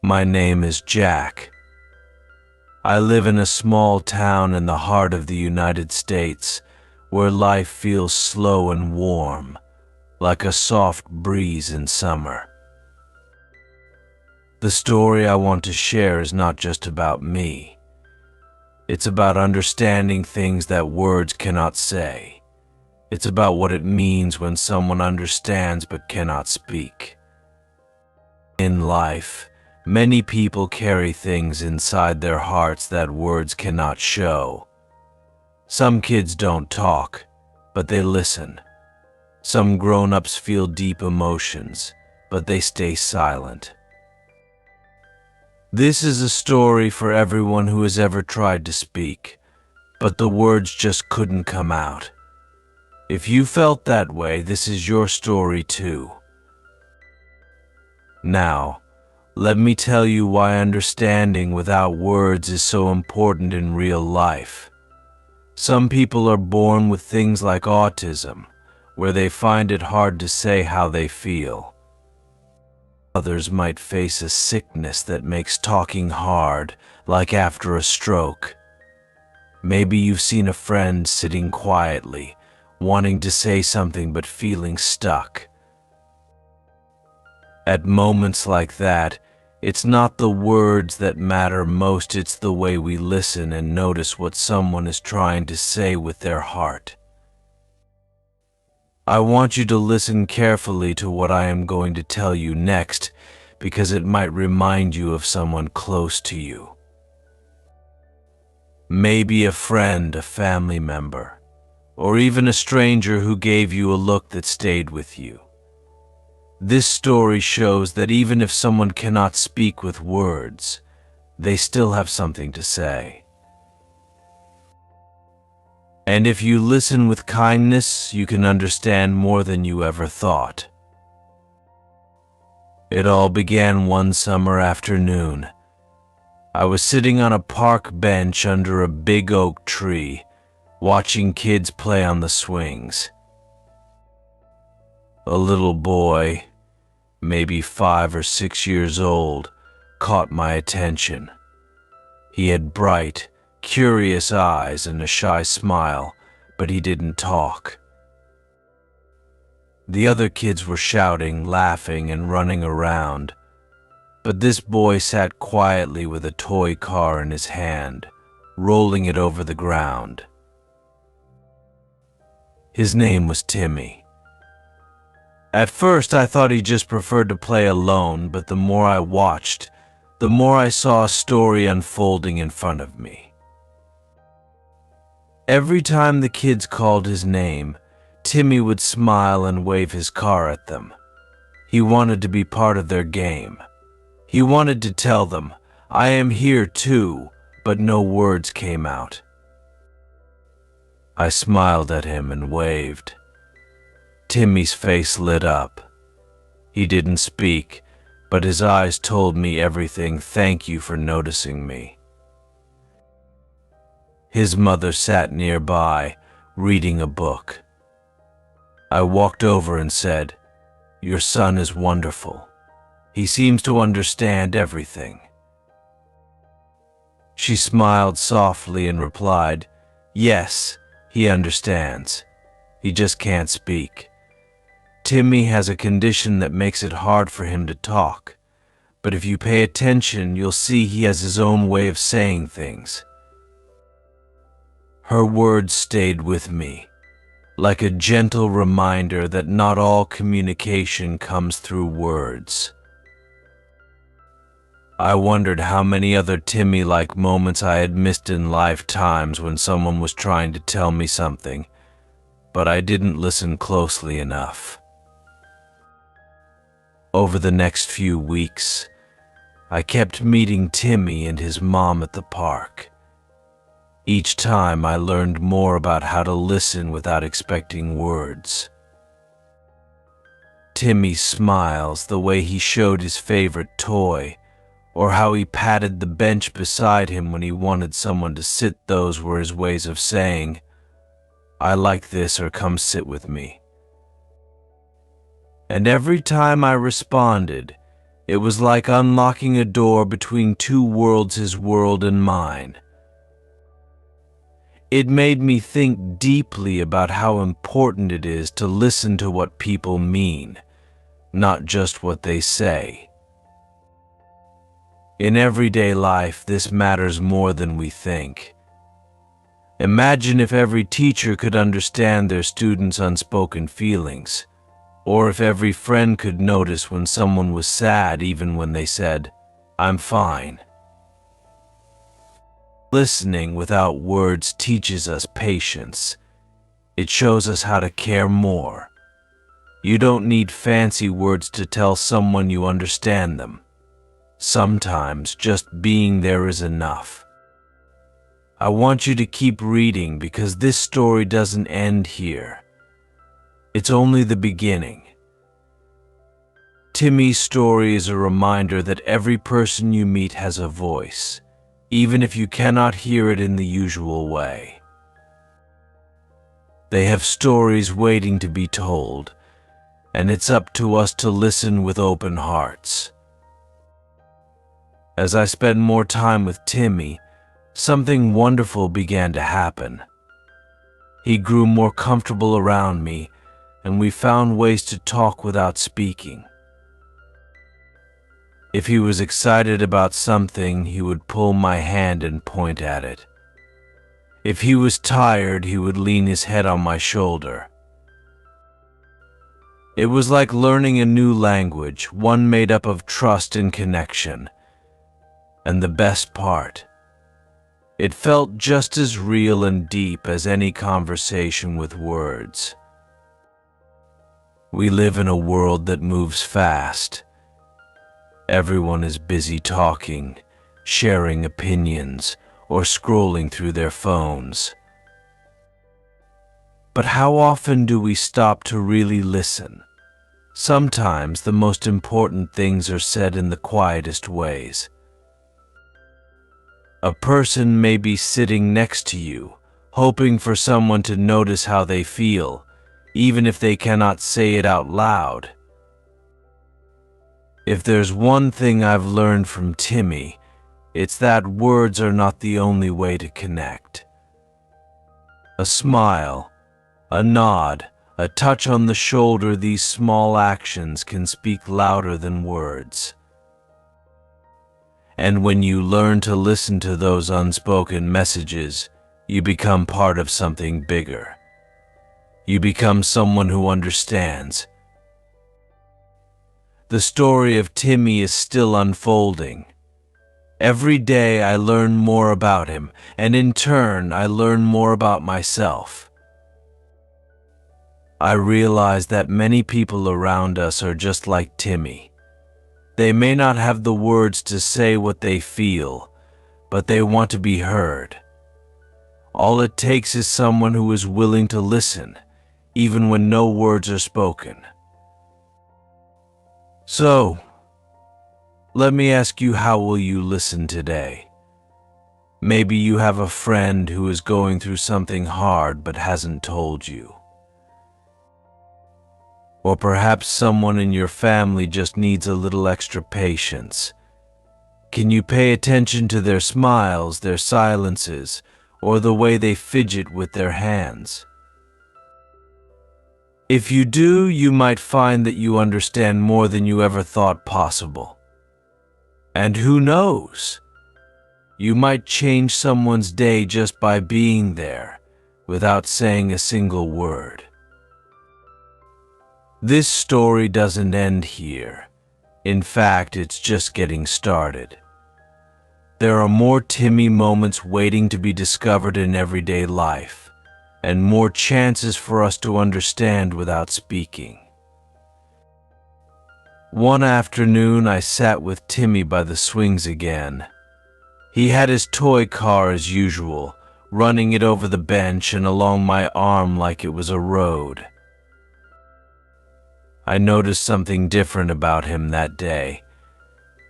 My name is Jack. I live in a small town in the heart of the United States where life feels slow and warm, like a soft breeze in summer. The story I want to share is not just about me. It's about understanding things that words cannot say. It's about what it means when someone understands but cannot speak. In life, many people carry things inside their hearts that words cannot show. Some kids don't talk, but they listen. Some grown-ups feel deep emotions, but they stay silent. This is a story for everyone who has ever tried to speak, but the words just couldn't come out. If you felt that way, this is your story too. Now, let me tell you why understanding without words is so important in real life. Some people are born with things like autism, where they find it hard to say how they feel. Others might face a sickness that makes talking hard, like after a stroke. Maybe you've seen a friend sitting quietly, wanting to say something but feeling stuck. At moments like that, it's not the words that matter most, it's the way we listen and notice what someone is trying to say with their heart. I want you to listen carefully to what I am going to tell you next, because it might remind you of someone close to you. Maybe a friend, a family member, or even a stranger who gave you a look that stayed with you. This story shows that even if someone cannot speak with words, they still have something to say. And if you listen with kindness, you can understand more than you ever thought. It all began one summer afternoon. I was sitting on a park bench under a big oak tree, watching kids play on the swings. A little boy, maybe 5 or 6 years old, caught my attention. He had bright, curious eyes and a shy smile, but he didn't talk. The other kids were shouting, laughing, and running around, but this boy sat quietly with a toy car in his hand, rolling it over the ground. His name was Timmy. At first, I thought he just preferred to play alone, but the more I watched, the more I saw a story unfolding in front of me. Every time the kids called his name, Timmy would smile and wave his car at them. He wanted to be part of their game. He wanted to tell them, "I am here too," but no words came out. I smiled at him and waved. Timmy's face lit up. He didn't speak, but his eyes told me everything. "Thank you for noticing me." His mother sat nearby, reading a book. I walked over and said, "Your son is wonderful. He seems to understand everything." She smiled softly and replied, "Yes, he understands. He just can't speak. Timmy has a condition that makes it hard for him to talk, but if you pay attention, you'll see he has his own way of saying things." Her words stayed with me, like a gentle reminder that not all communication comes through words. I wondered how many other Timmy-like moments I had missed in lifetimes when someone was trying to tell me something, but I didn't listen closely enough. Over the next few weeks, I kept meeting Timmy and his mom at the park. Each time I learned more about how to listen without expecting words. Timmy's smiles, the way he showed his favorite toy, or how he patted the bench beside him when he wanted someone to sit, those were his ways of saying, "I like this," or "Come sit with me." And every time I responded, It was like unlocking a door between two worlds, his world and mine. It made me think deeply about how important it is to listen to what people mean, not just what they say. In everyday life, this matters more than we think. Imagine if every teacher could understand their students' unspoken feelings, or if every friend could notice when someone was sad even when they said, "I'm fine." Listening without words teaches us patience. It shows us how to care more. You don't need fancy words to tell someone you understand them. Sometimes just being there is enough. I want you to keep reading because this story doesn't end here. It's only the beginning. Timmy's story is a reminder that every person you meet has a voice, even if you cannot hear it in the usual way. They have stories waiting to be told, and it's up to us to listen with open hearts. As I spent more time with Timmy, something wonderful began to happen. He grew more comfortable around me, and we found ways to talk without speaking. If he was excited about something, he would pull my hand and point at it. If he was tired, he would lean his head on my shoulder. It was like learning a new language, one made up of trust and connection. And the best part, it felt just as real and deep as any conversation with words. We live in a world that moves fast. Everyone is busy talking, sharing opinions, or scrolling through their phones. But how often do we stop to really listen? Sometimes the most important things are said in the quietest ways. A person may be sitting next to you, hoping for someone to notice how they feel, even if they cannot say it out loud. If there's one thing I've learned from Timmy, it's that words are not the only way to connect. A smile, a nod, a touch on the shoulder, these small actions can speak louder than words. And when you learn to listen to those unspoken messages, you become part of something bigger. You become someone who understands. The story of Timmy is still unfolding. Every day I learn more about him, and in turn I learn more about myself. I realize that many people around us are just like Timmy. They may not have the words to say what they feel, but they want to be heard. All it takes is someone who is willing to listen, even when no words are spoken. So, let me ask you, how will you listen today? Maybe you have a friend who is going through something hard but hasn't told you. Or perhaps someone in your family just needs a little extra patience. Can you pay attention to their smiles, their silences, or the way they fidget with their hands? If you do, you might find that you understand more than you ever thought possible. And who knows? You might change someone's day just by being there, without saying a single word. This story doesn't end here. In fact, it's just getting started. There are more Timmy moments waiting to be discovered in everyday life, and more chances for us to understand without speaking. One afternoon, I sat with Timmy by the swings again. He had his toy car as usual, running it over the bench and along my arm like it was a road. I noticed something different about him that day.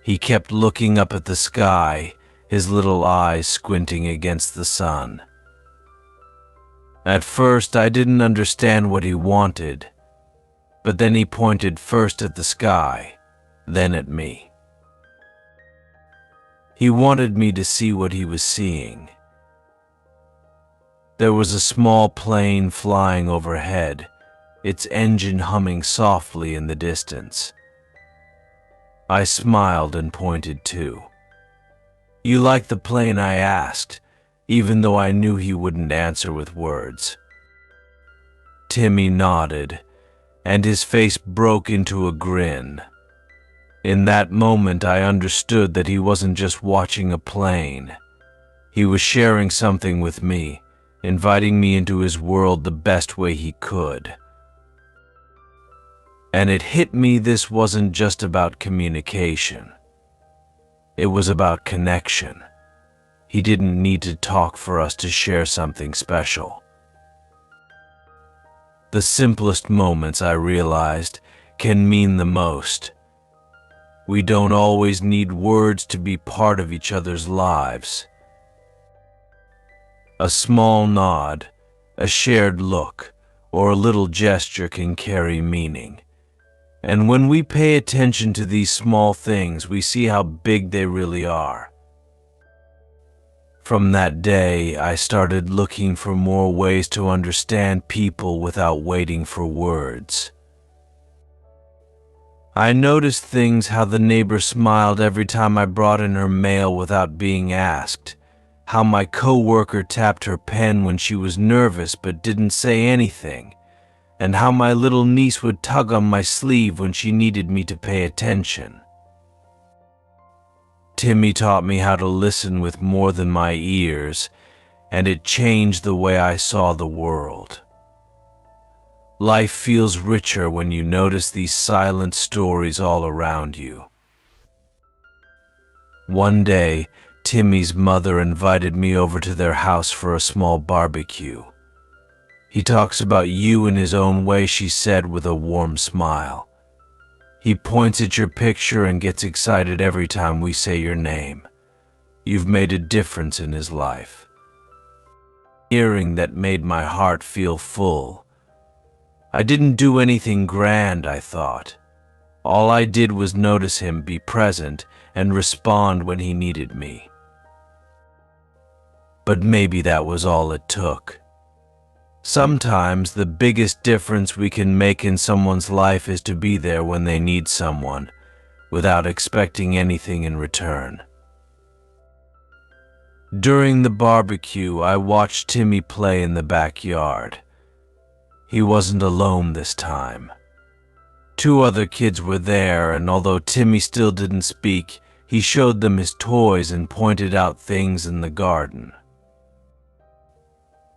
He kept looking up at the sky, his little eyes squinting against the sun. At first, I didn't understand what he wanted, but then he pointed first at the sky, then at me. He wanted me to see what he was seeing. There was a small plane flying overhead, its engine humming softly in the distance. I smiled and pointed too. "You like the plane?" I asked, even though I knew he wouldn't answer with words. Timmy nodded, and his face broke into a grin. In that moment, I understood that he wasn't just watching a plane. He was sharing something with me, inviting me into his world the best way he could. And it hit me this wasn't just about communication. It was about connection. He didn't need to talk for us to share something special. The simplest moments, I realized, can mean the most. We don't always need words to be part of each other's lives. A small nod, a shared look, or a little gesture can carry meaning. And when we pay attention to these small things, we see how big they really are. From that day, I started looking for more ways to understand people without waiting for words. I noticed things: how the neighbor smiled every time I brought in her mail without being asked, how my coworker tapped her pen when she was nervous but didn't say anything, and how my little niece would tug on my sleeve when she needed me to pay attention. Timmy taught me how to listen with more than my ears, and it changed the way I saw the world. Life feels richer when you notice these silent stories all around you. One day, Timmy's mother invited me over to their house for a small barbecue. "He talks about you in his own way," she said with a warm smile. "He points at your picture and gets excited every time we say your name. You've made a difference in his life." Hearing that made my heart feel full. I didn't do anything grand, I thought. All I did was notice him, be present, and respond when he needed me. But maybe that was all it took. Sometimes the biggest difference we can make in someone's life is to be there when they need someone, without expecting anything in return. During the barbecue, I watched Timmy play in the backyard. He wasn't alone this time. 2 other kids were there, and although Timmy still didn't speak, he showed them his toys and pointed out things in the garden.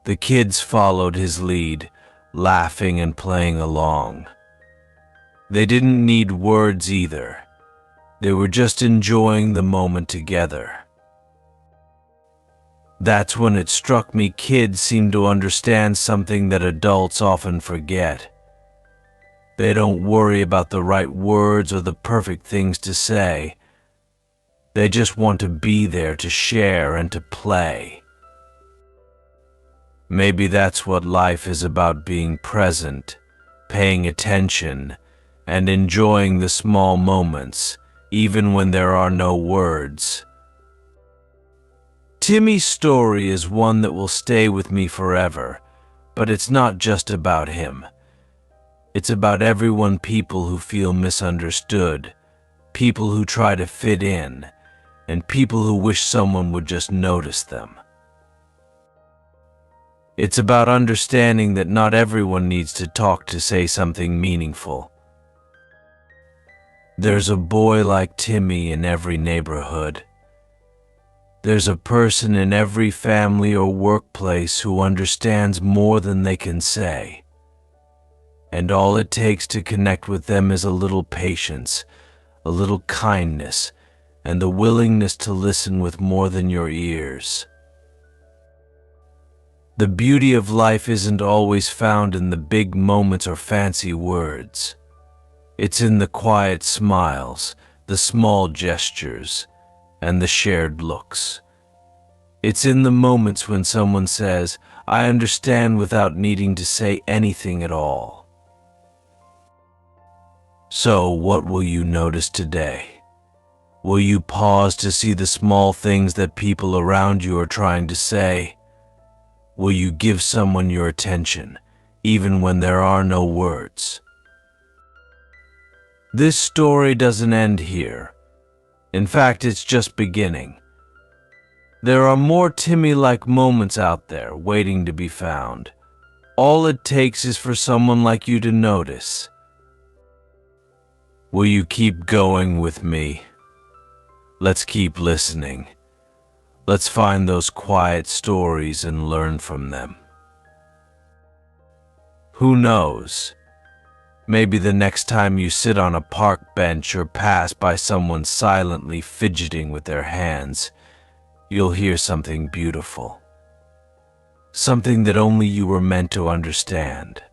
The kids followed his lead, laughing and playing along. They didn't need words either. They were just enjoying the moment together. That's when it struck me: kids seem to understand something that adults often forget. They don't worry about the right words or the perfect things to say. They just want to be there, to share and to play. Maybe that's what life is about: being present, paying attention, and enjoying the small moments, even when there are no words. Timmy's story is one that will stay with me forever, but it's not just about him. It's about everyone: people who feel misunderstood, people who try to fit in, and people who wish someone would just notice them. It's about understanding that not everyone needs to talk to say something meaningful. There's a boy like Timmy in every neighborhood. There's a person in every family or workplace who understands more than they can say. And all it takes to connect with them is a little patience, a little kindness, and the willingness to listen with more than your ears. The beauty of life isn't always found in the big moments or fancy words. It's in the quiet smiles, the small gestures, and the shared looks. It's in the moments when someone says, "I understand," without needing to say anything at all. So, what will you notice today? Will you pause to see the small things that people around you are trying to say? Will you give someone your attention, even when there are no words? This story doesn't end here. In fact, it's just beginning. There are more Timmy-like moments out there waiting to be found. All it takes is for someone like you to notice. Will you keep going with me? Let's keep listening. Let's find those quiet stories and learn from them. Who knows? Maybe the next time you sit on a park bench or pass by someone silently fidgeting with their hands, you'll hear something beautiful. Something that only you were meant to understand.